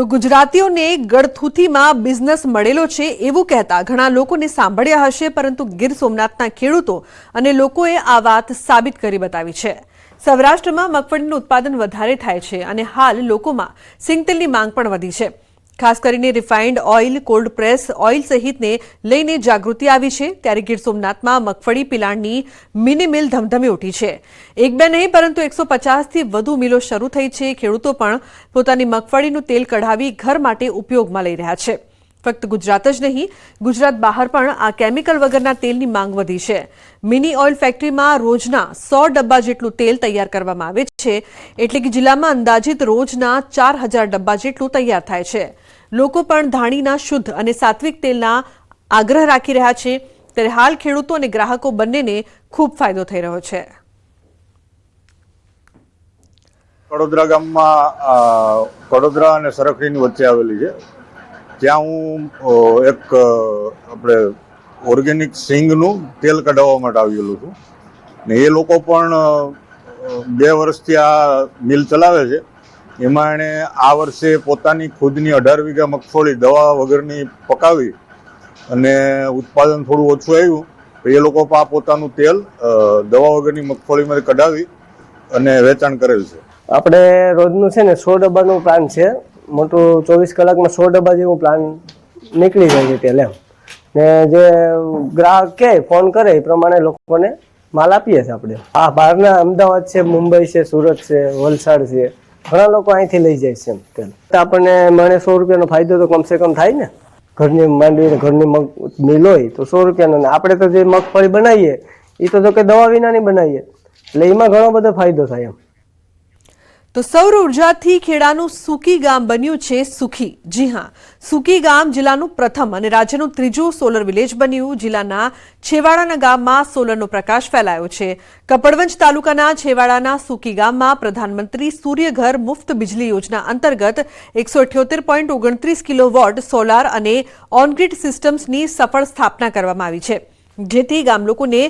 તો ગુજરાતીઓને ગળથૂથીમાં બિઝનેસ મળેલો છે એવું કહેતા ઘણા લોકોને સાંભળ્યા હશે, પરંતુ ગીર સોમનાથના ખેડૂતો અને લોકોએ આ વાત સાબિત કરી બતાવી છે। સૌરાષ્ટ્રમાં મગફળીનું ઉત્પાદન વધારે થાય છે અને હાલ લોકોમાં સિંગતેલની માંગ પણ વધી છે। ખાસ કરીને refined oil, cold press oil સહિતને લઈને જાગૃતિ આવી છે, ત્યારે ગીર સોમનાથમાં મગફળી પિલાણની મિની મિલ ધમધમી ઉઠી છે। એક બે નહીં પરંતુ 150થી વધુ મિલો શરૂ થઈ છે। ખેડૂતો પણ પોતાની મગફળીનું તેલ કઢાવી ઘર માટે ઉપયોગમાં લઈ રહ્યા છે। ફક્ત ગુજરાત જ નહીં, ગુજરાત બહાર પણ આ કેમિકલ વગરના તેલની માંગ વધી છે। મિની ઓઇલ ફેક્ટરીમાં રોજના 100 ડબ્બા જેટલું તેલ તૈયાર કરવામાં આવે છે, એટલે કે જિલ્લામાં અંદાજિત રોજના 4000 ડબ્બા જેટલું તૈયાર થાય છે। લોકો પણ ધાણીના શુદ્ધ અને સાત્વિક તેલના આગ્રહ રાખી રહ્યા છે, ત્યારે હાલ ખેડૂતો અને ગ્રાહકો બંનેને ખૂબ ફાયદો થઈ રહ્યો છે। કડોદરા ગામમાં કડોદરા અને સરખડીની વચ્ચે આવેલી છે, ત્યાં હું એક આપણે ઓર્ગેનિક સિંગનું તેલ કઢાવવા માટે આવેલું છું ને એ લોકો પણ 2 વર્ષથી આ મિલ ચલાવે છે। એમાં એણે આ વર્ષે પોતાની ખુદની 18 વીઘા મગફળી દવા વગરની પકાવી અને ઉત્પાદન થોડું ઓછું આવ્યું તો એ લોકો આ પોતાનું તેલ દવા વગરની મગફળીમાંથી કઢાવી અને વેચાણ કરેલ છે। આપણે રોજનું છે ને 100 ડબ્બાનું પ્લાન છે, મોટું 24 કલાકમાં 100 ડબ્બા જેવું પ્લાન નીકળી જાય છે તેલ એમ ને જે ગ્રાહક કે ફોન કરે એ પ્રમાણે લોકોને માલ આપીએ છીએ આપણે। આ બહારના અમદાવાદ છે, મુંબઈ છે, સુરત છે, વલસાડ છે, ઘણા લોકો અહીંથી લઈ જાય છે તેલ। આપણને મને 100 રૂપિયાનો ફાયદો તો કમસે કમ થાય ને। ઘરની માંડવીને ઘરની મગ મિલ હોય તો 100 રૂપિયાનો, આપણે તો જે મગફળી બનાવીએ એ તો કે દવા વિનાની બનાવીએ, એટલે એમાં ઘણો બધો ફાયદો થાય એમ। તો સૌર ઉર્જાથી ખેડાનું સુકી ગામ બન્યું છે સુખી। જી હા, સુકી ગામ જિલ્લાનું પ્રથમ અને રાજ્યનું ત્રીજું સોલર વિલેજ બન્યું। જિલ્લાના છેવાડાના ગામમાં સોલરનો પ્રકાશ ફેલાયો છે। કપડવંજ તાલુકાના છેવાડાના સુકી ગામમાં પ્રધાનમંત્રી સૂર્યઘર મુફ્ત બિજલી યોજના અંતર્ગત 178.29 કિલોવોટ સોલાર અને ઓનગ્રીડ સિસ્ટમ્સની સફળ સ્થાપના કરવામાં આવી છે, જેથી ગામ લોકોને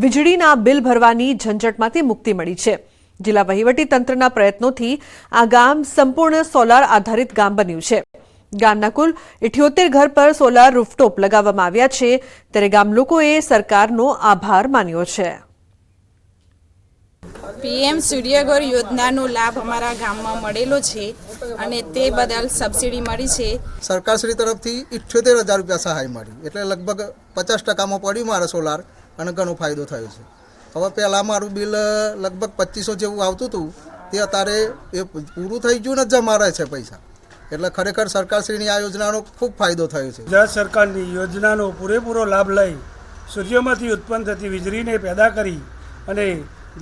વીજળીના બિલ ભરવાની ઝંઝટમાંથી મુક્તિ મળી છે। જિલ્લા વહીવટી તંત્રના પ્રયત્નોથી આ ગામ સંપૂર્ણ સોલાર આધારિત ગામ બન્યું છે। ગામના કુલ 78 ઘર પર સોલાર રૂફટોપ લગાવવામાં આવ્યા છે, ત્યારે ગામ લોકોએ સરકારનો આભાર માન્યો છે। પીએમ સૂર્યઘર યોજનાનો લાભ અમારા ગામમાં મળેલો છે અને તે બદલ સબસિડી મળી છે। સરકારશ્રી તરફથી 78,000 રૂપિયા સહાય મળી, એટલે લગભગ 50%માં પડ્યું મારે સોલાર અને ઘણો ફાયદો થયો છે। હવે પહેલાં મારું બિલ લગભગ 2500 જેવું આવતું હતું, તે અત્યારે એ પૂરું થઈ ગયું ને જમા રહે છે પૈસા, એટલે ખરેખર સરકારશ્રીની આ યોજનાનો ખૂબ ફાયદો થયો છે। ગુજરાત સરકારની યોજનાનો પૂરેપૂરો લાભ લઈ સૂર્યમાંથી ઉત્પન્ન થતી વીજળીને પેદા કરી અને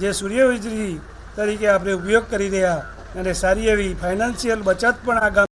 જે સૂર્ય વીજળી તરીકે આપણે ઉપયોગ કરી રહ્યા અને સારી એવી ફાઇનાન્શિયલ બચત પણ આ ગામ